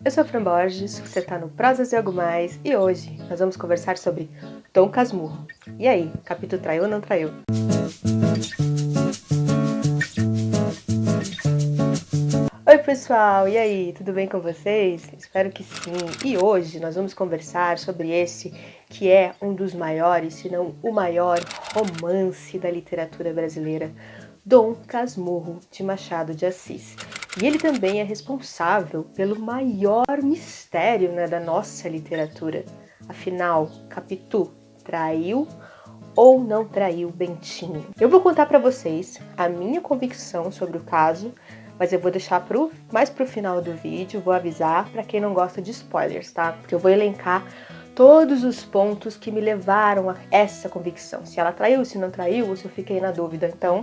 Eu sou a Fran Borges, você tá no Prosas e Algo Mais, e hoje nós vamos conversar sobre Dom Casmurro. E aí, capítulo traiu ou não traiu? Oi pessoal, e aí, tudo bem com vocês? Espero que sim. E hoje nós vamos conversar sobre esse que é um dos maiores, se não o maior romance da literatura brasileira, Dom Casmurro de Machado de Assis. E ele também é responsável pelo maior mistério, da nossa literatura. Afinal, Capitu traiu ou não traiu Bentinho? Eu vou contar para vocês a minha convicção sobre o caso, mas eu vou deixar mais pro final do vídeo, vou avisar para quem não gosta de spoilers, tá? Porque eu vou elencar todos os pontos que me levaram a essa convicção. Se ela traiu, se não traiu, ou se eu fiquei na dúvida. Então,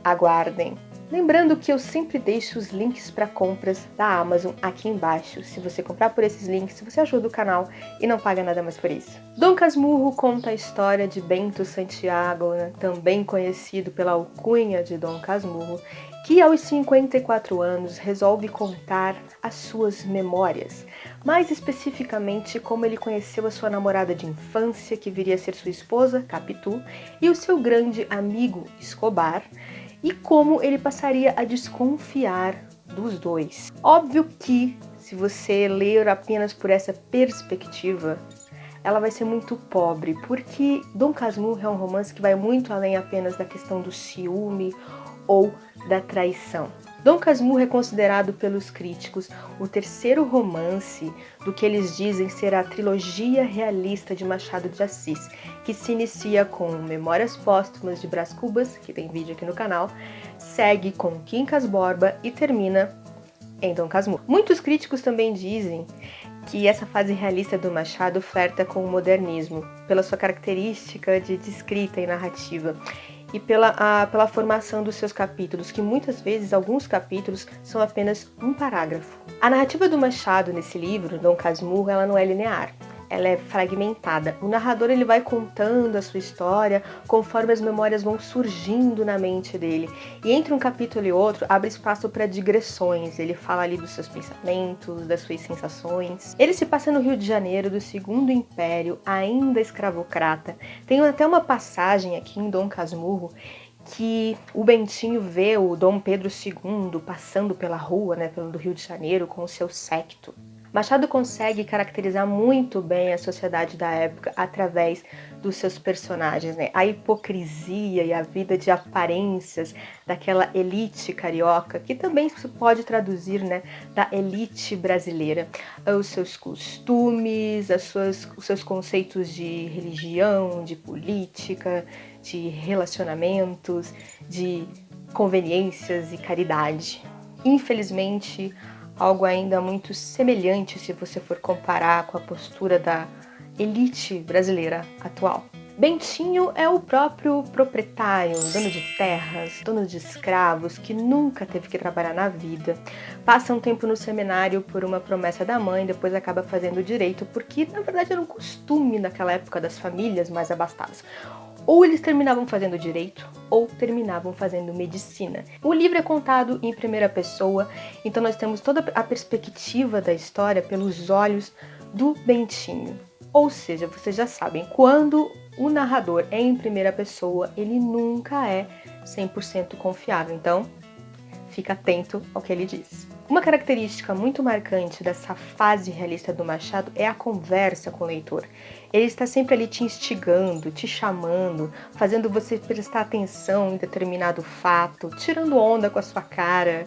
aguardem. Lembrando que eu sempre deixo os links para compras da Amazon aqui embaixo. Se você comprar por esses links, você ajuda o canal e não paga nada mais por isso. Dom Casmurro conta a história de Bento Santiago, também conhecido pela alcunha de Dom Casmurro, que aos 54 anos resolve contar as suas memórias, mais especificamente como ele conheceu a sua namorada de infância, que viria a ser sua esposa, Capitu, e o seu grande amigo Escobar, e como ele passaria a desconfiar dos dois. Óbvio que, se você ler apenas por essa perspectiva, ela vai ser muito pobre, porque Dom Casmurro é um romance que vai muito além apenas da questão do ciúme ou da traição. Dom Casmurro é considerado pelos críticos o terceiro romance do que eles dizem ser a trilogia realista de Machado de Assis, que se inicia com Memórias Póstumas de Brás Cubas, que tem vídeo aqui no canal, segue com Quincas Borba e termina em Dom Casmurro. Muitos críticos também dizem que essa fase realista do Machado flerta com o modernismo, pela sua característica de escrita e narrativa, e pela formação dos seus capítulos, que muitas vezes alguns capítulos são apenas um parágrafo. A narrativa do Machado nesse livro, Dom Casmurro, ela não é linear, ela é fragmentada. O narrador ele vai contando a sua história conforme as memórias vão surgindo na mente dele. E entre um capítulo e outro, abre espaço para digressões. Ele fala ali dos seus pensamentos, das suas sensações. Ele se passa no Rio de Janeiro do Segundo Império, ainda escravocrata. Tem até uma passagem aqui em Dom Casmurro que o Bentinho vê o Dom Pedro II passando pela rua, do Rio de Janeiro, com o seu séquito. Machado consegue caracterizar muito bem a sociedade da época através dos seus personagens, A hipocrisia e a vida de aparências daquela elite carioca, que também se pode traduzir, da elite brasileira. Os seus costumes, os seus conceitos de religião, de política, de relacionamentos, de conveniências e caridade. Infelizmente, algo ainda muito semelhante se você for comparar com a postura da elite brasileira atual. Bentinho é o próprio proprietário, dono de terras, dono de escravos, que nunca teve que trabalhar na vida. Passa um tempo no seminário por uma promessa da mãe, depois acaba fazendo direito, porque na verdade era um costume naquela época das famílias mais abastadas. Ou eles terminavam fazendo direito, ou terminavam fazendo medicina. O livro é contado em primeira pessoa, então nós temos toda a perspectiva da história pelos olhos do Bentinho. Ou seja, vocês já sabem, quando o narrador é em primeira pessoa, ele nunca é 100% confiável. Então, fica atento ao que ele diz. Uma característica muito marcante dessa fase realista do Machado é a conversa com o leitor. Ele está sempre ali te instigando, te chamando, fazendo você prestar atenção em determinado fato, tirando onda com a sua cara,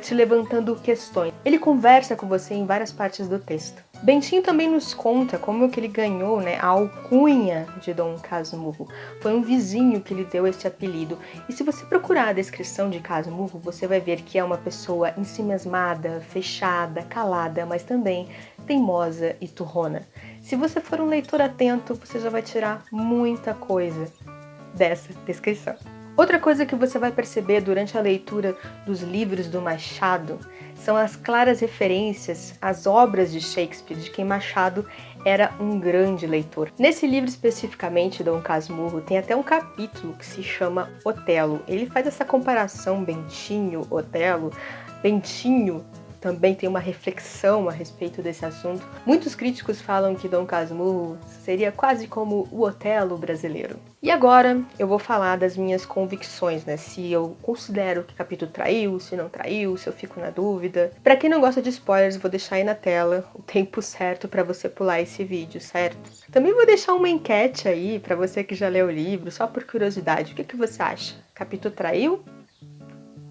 te levantando questões. Ele conversa com você em várias partes do texto. Bentinho também nos conta como que ele ganhou, a alcunha de Dom Casmurro. Foi um vizinho que lhe deu esse apelido. E se você procurar a descrição de Casmurro, você vai ver que é uma pessoa ensimesmada, fechada, calada, mas também teimosa e turrona. Se você for um leitor atento, você já vai tirar muita coisa dessa descrição. Outra coisa que você vai perceber durante a leitura dos livros do Machado são as claras referências às obras de Shakespeare, de quem Machado era um grande leitor. Nesse livro especificamente, Dom Casmurro, tem até um capítulo que se chama Otelo. Ele faz essa comparação Bentinho, Otelo. Bentinho também tem uma reflexão a respeito desse assunto. Muitos críticos falam que Dom Casmurro seria quase como o Otelo brasileiro. E agora eu vou falar das minhas convicções, né? Se eu considero que Capitu traiu, se não traiu, se eu fico na dúvida. Pra quem não gosta de spoilers, vou deixar aí na tela o tempo certo pra você pular esse vídeo, certo? Também vou deixar uma enquete aí pra você que já leu o livro, só por curiosidade. O que você acha? Capitu traiu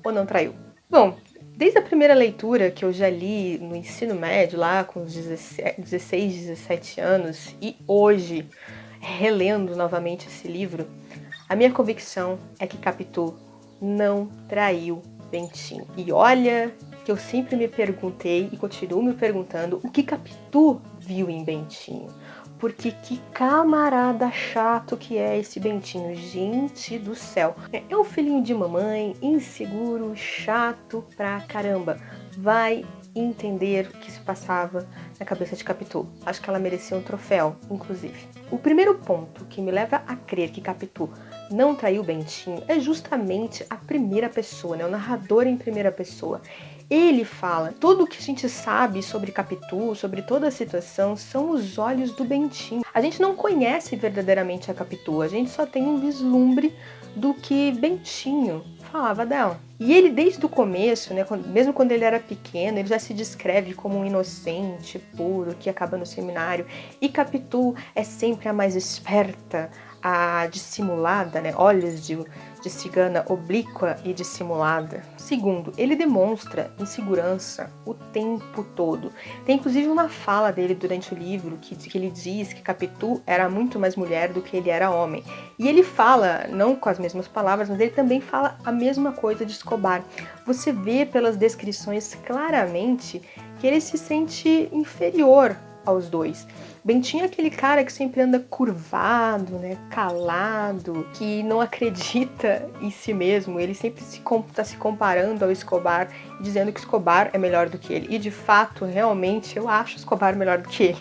ou não traiu? Bom, desde a primeira leitura que eu já li no ensino médio, lá com os 16, 17 anos, e hoje, relendo novamente esse livro, a minha convicção é que Capitu não traiu Bentinho. E olha que eu sempre me perguntei e continuo me perguntando o que Capitu viu em Bentinho. Porque que camarada chato que é esse Bentinho, gente do céu. É um filhinho de mamãe, inseguro, chato pra caramba. Vai entender o que se passava na cabeça de Capitu. Acho que ela merecia um troféu, inclusive. O primeiro ponto que me leva a crer que Capitu não traiu Bentinho é justamente a primeira pessoa, né? O narrador em primeira pessoa. Ele fala, tudo o que a gente sabe sobre Capitu, sobre toda a situação, são os olhos do Bentinho. A gente não conhece verdadeiramente a Capitu, a gente só tem um vislumbre do que Bentinho falava dela. E ele, desde o começo, né, mesmo quando ele era pequeno, ele já se descreve como um inocente, puro, que acaba no seminário. E Capitu é sempre a mais esperta, a dissimulada, né, olhos de cigana oblíqua e dissimulada. Segundo, ele demonstra insegurança o tempo todo. Tem inclusive uma fala dele durante o livro que ele diz que Capitu era muito mais mulher do que ele era homem. E ele fala, não com as mesmas palavras, mas ele também fala a mesma coisa de Escobar. Você vê pelas descrições claramente que ele se sente inferior aos dois. Bentinho é aquele cara que sempre anda curvado, né, calado, que não acredita em si mesmo. Ele sempre está se comparando ao Escobar, dizendo que Escobar é melhor do que ele. E de fato, realmente, eu acho Escobar melhor do que ele.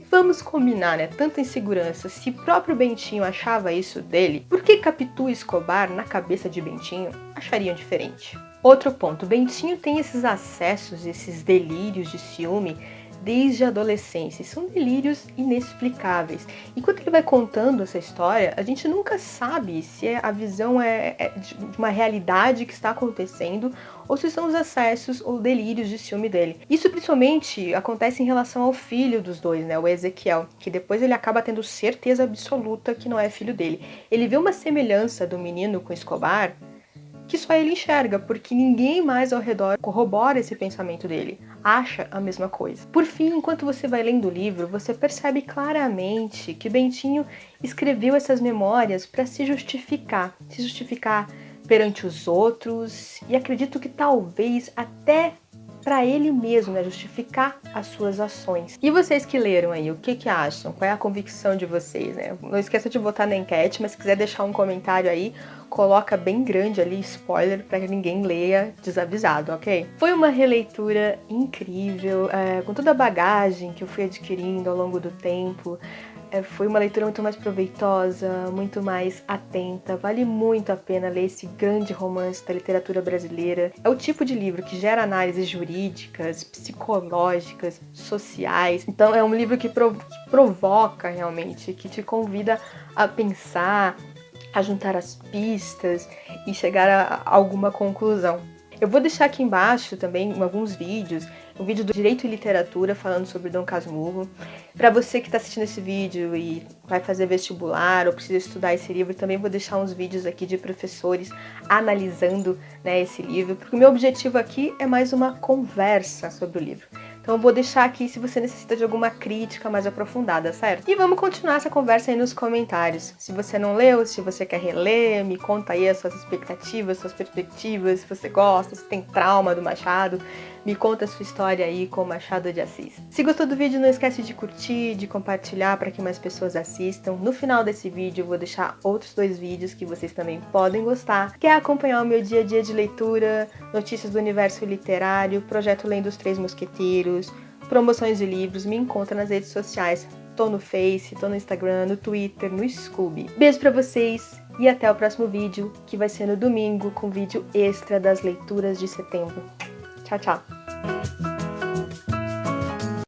Vamos combinar, né? Tanta insegurança. Se próprio Bentinho achava isso dele, por que Capitu e Escobar, na cabeça de Bentinho, achariam diferente? Outro ponto, Bentinho tem esses acessos, esses delírios de ciúme desde a adolescência. São delírios inexplicáveis. Enquanto ele vai contando essa história, a gente nunca sabe se a visão é de uma realidade que está acontecendo ou se são os acessos ou delírios de ciúme dele. Isso principalmente acontece em relação ao filho dos dois, né, o Ezequiel, que depois ele acaba tendo certeza absoluta que não é filho dele. Ele vê uma semelhança do menino com Escobar que só ele enxerga, porque ninguém mais ao redor corrobora esse pensamento dele, acha a mesma coisa. Por fim, enquanto você vai lendo o livro, você percebe claramente que Bentinho escreveu essas memórias para se justificar perante os outros e acredito que talvez até para ele mesmo, né, justificar as suas ações. E vocês que leram aí, o que acham? Qual é a convicção de vocês, né? Não esqueça de votar na enquete, mas se quiser deixar um comentário aí, coloca bem grande ali, spoiler, para que ninguém leia desavisado, ok? Foi uma releitura incrível, com toda a bagagem que eu fui adquirindo ao longo do tempo. Foi uma leitura muito mais proveitosa, muito mais atenta. Vale muito a pena ler esse grande romance da literatura brasileira. É o tipo de livro que gera análises jurídicas, psicológicas, sociais. Então é um livro que provoca realmente, que te convida a pensar, a juntar as pistas e chegar a alguma conclusão. Eu vou deixar aqui embaixo também alguns vídeos, um vídeo do Direito e Literatura falando sobre Dom Casmurro. Para você que está assistindo esse vídeo e vai fazer vestibular ou precisa estudar esse livro, também vou deixar uns vídeos aqui de professores analisando, né, esse livro, porque o meu objetivo aqui é mais uma conversa sobre o livro. Então eu vou deixar aqui se você necessita de alguma crítica mais aprofundada, certo? E vamos continuar essa conversa aí nos comentários. Se você não leu, se você quer reler, me conta aí as suas expectativas, suas perspectivas, se você gosta, se tem trauma do Machado, me conta a sua história aí com o Machado de Assis. Se gostou do vídeo, não esquece de curtir, de compartilhar para que mais pessoas assistam. No final desse vídeo eu vou deixar outros 2 vídeos que vocês também podem gostar. Quer acompanhar o meu dia a dia de leitura, notícias do universo literário, projeto Lendo os Três Mosqueteiros, promoções de livros, me encontra nas redes sociais. Tô no Face, tô no Instagram, no Twitter, no Scooby. Beijo pra vocês e até o próximo vídeo, que vai ser no domingo com vídeo extra das leituras de setembro. Tchau, tchau!